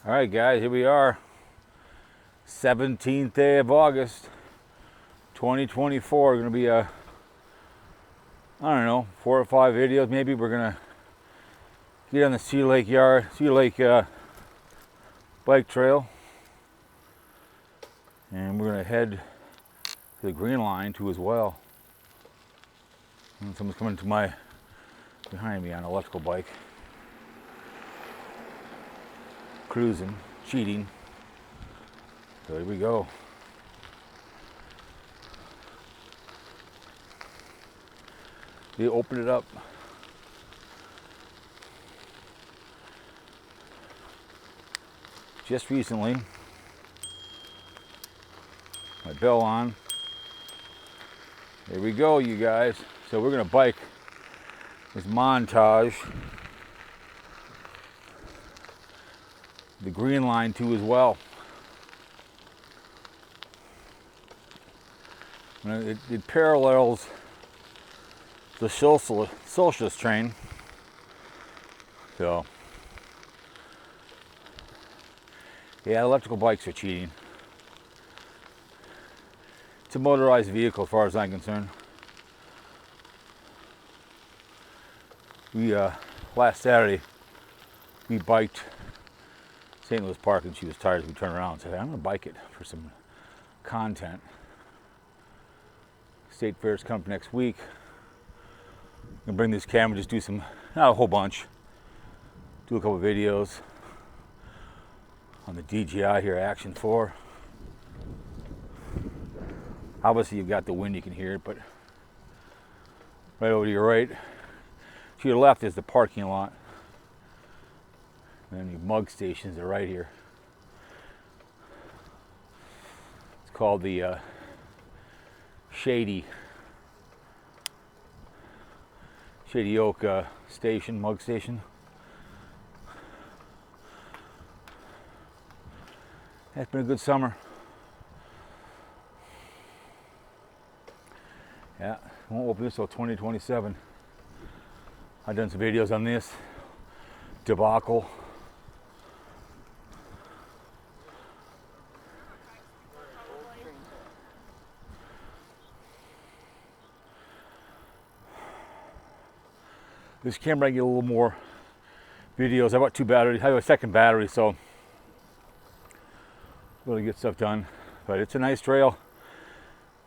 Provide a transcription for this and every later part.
All right, guys, here we are. 17th day of August, 2024. Going to be I don't know, 4 or 5 videos. Maybe we're going to get on the Cedar Lake bike trail. And we're going to head to the Green Line too as well. And someone's coming to behind me on an electrical bike. Cruising, cheating. So here we go. They opened it up. Just recently. My bell on. Here we go, you guys. So we're gonna bike this montage. The Green Line too as well. And it parallels the socialist train. So yeah, electrical bikes are cheating. It's a motorized vehicle as far as I'm concerned. We last Saturday we biked St. Louis Park, and she was tired, so we turned around and said, I'm going to bike it for some content. State Fair's coming next week. I'm going to bring this camera, just do some, not a whole bunch, do a couple videos on the DJI here, Action 4. Obviously you've got the wind, you can hear it, but right over to your right, to your left is the parking lot. And the mug stations are right here. It's called the Shady Oak station, mug station. It's been a good summer. Yeah, won't open this till 2027. I've done some videos on this debacle. This camera I get a little more videos. I bought 2 batteries. I have a second battery, so really get stuff done. But it's a nice trail.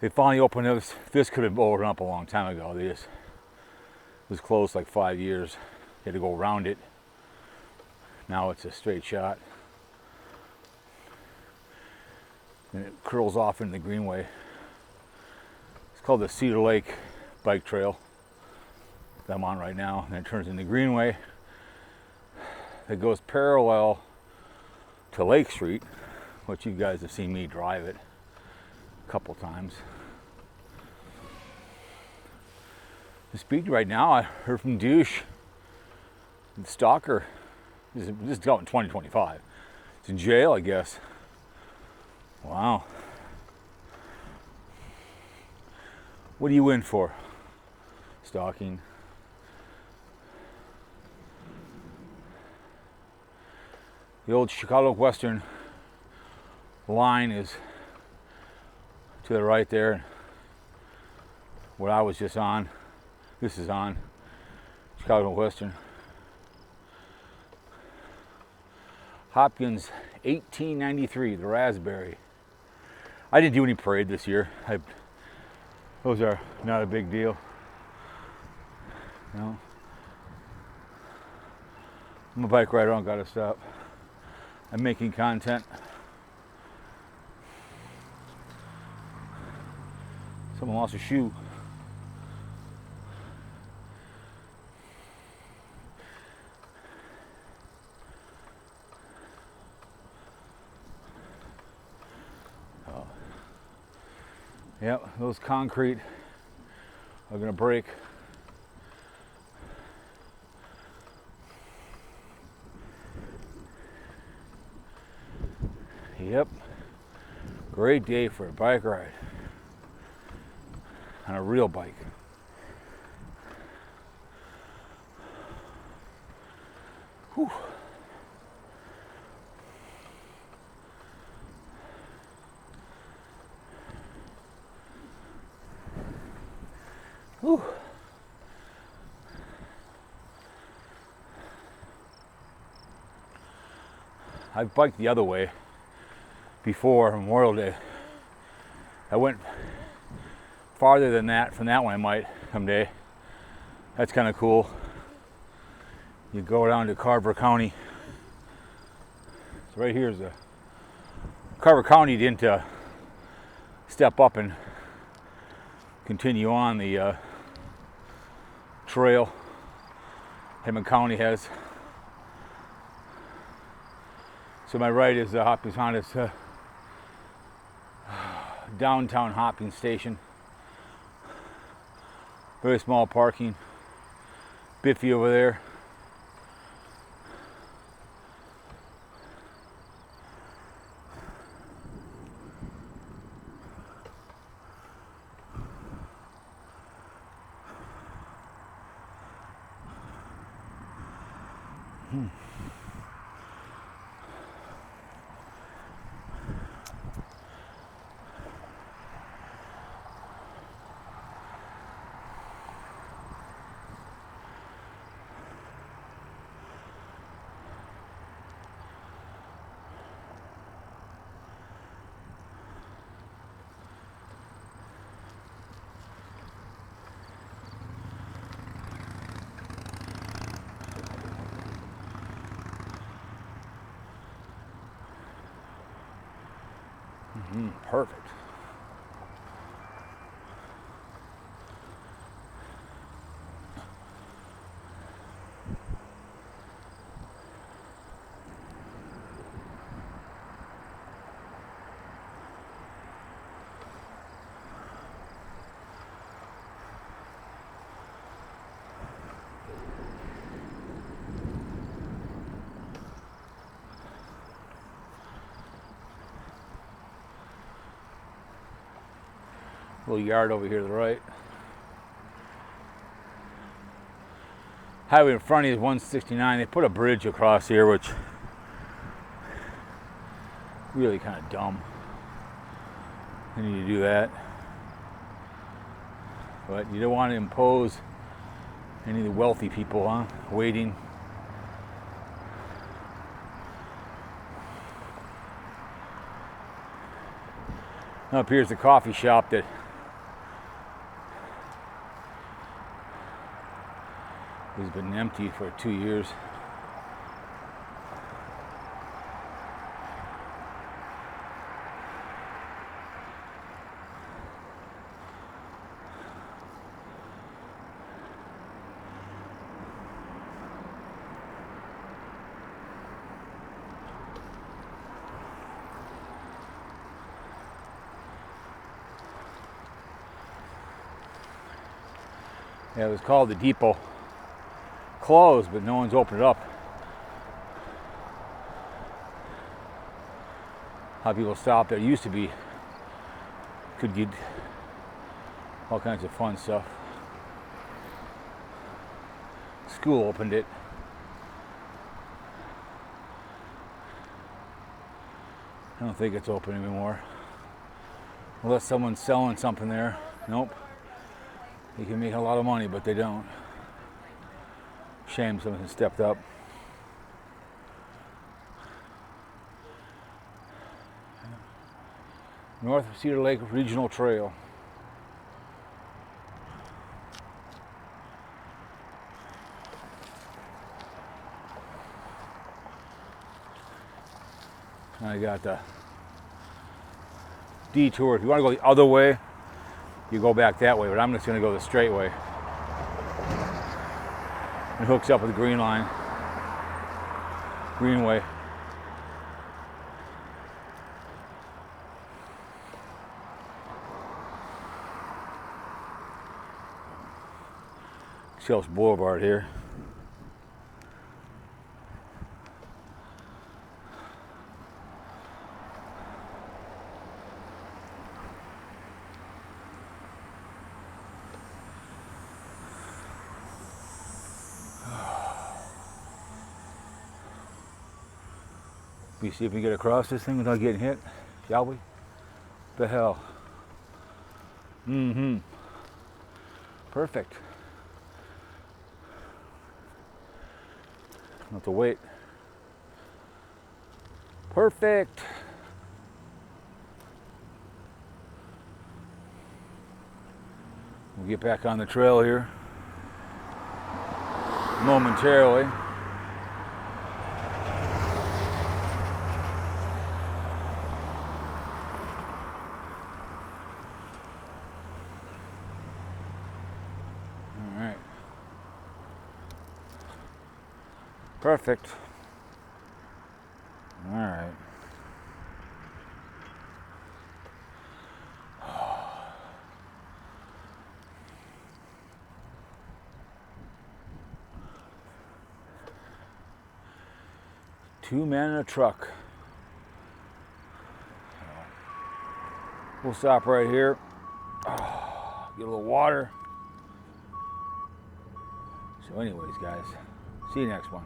They finally opened this. This could have opened up a long time ago. It was closed like 5 years. You had to go around it. Now it's a straight shot. And it curls off into the greenway. It's called the Cedar Lake bike trail that I'm on right now, and it turns into Greenway that goes parallel to Lake Street, which you guys have seen me drive it a couple times. The speed right now, I heard from Douche, the stalker, this is out in 2025. It's in jail, I guess. Wow. What are you in for? Stalking. The old Chicago Western line is to the right there. What I was just on, this is on Chicago Western. Hopkins 1893, the Raspberry. I didn't do any parade this year. Those are not a big deal. You know, I'm a bike rider, I don't gotta stop. I'm making content. Someone lost a shoe. Oh. Yep, those concrete are gonna break. Yep, great day for a bike ride on a real bike. Whew. Whew. I've biked the other way before Memorial Day. I went farther than that. From that one I might someday. That's kind of cool. You go down to Carver County. So right here is Carver County didn't step up and continue on the trail. Hammond County has. So my right is the Hopkins Honda's downtown hopping station. Very small parking. Biffy over there. Perfect. Little yard over here to the right. Highway in front of you is 169. They put a bridge across here, which really kind of dumb. They need to do that. But you don't want to impose any of the wealthy people, huh? Waiting. Up here's the coffee shop that has been empty for 2 years. Yeah, it was called the Depot. Closed, but no one's opened it up. How people stop there. It used to be, could get all kinds of fun stuff. School opened it. I don't think it's open anymore. Unless someone's selling something there. Nope. You can make a lot of money, but they don't. Shame someone stepped up. North Cedar Lake Regional Trail. I got the detour. If you want to go the other way, you go back that way, but I'm just going to go the straight way. It hooks up with the green line, greenway. Shells Boulevard here. We see if we get across this thing without getting hit, shall we? The hell. Perfect. Not to wait. Perfect. We'll get back on the trail here momentarily. All right. Perfect. All right. Two men in a truck. We'll stop right here. Get a little water. So anyways, guys, see you next one.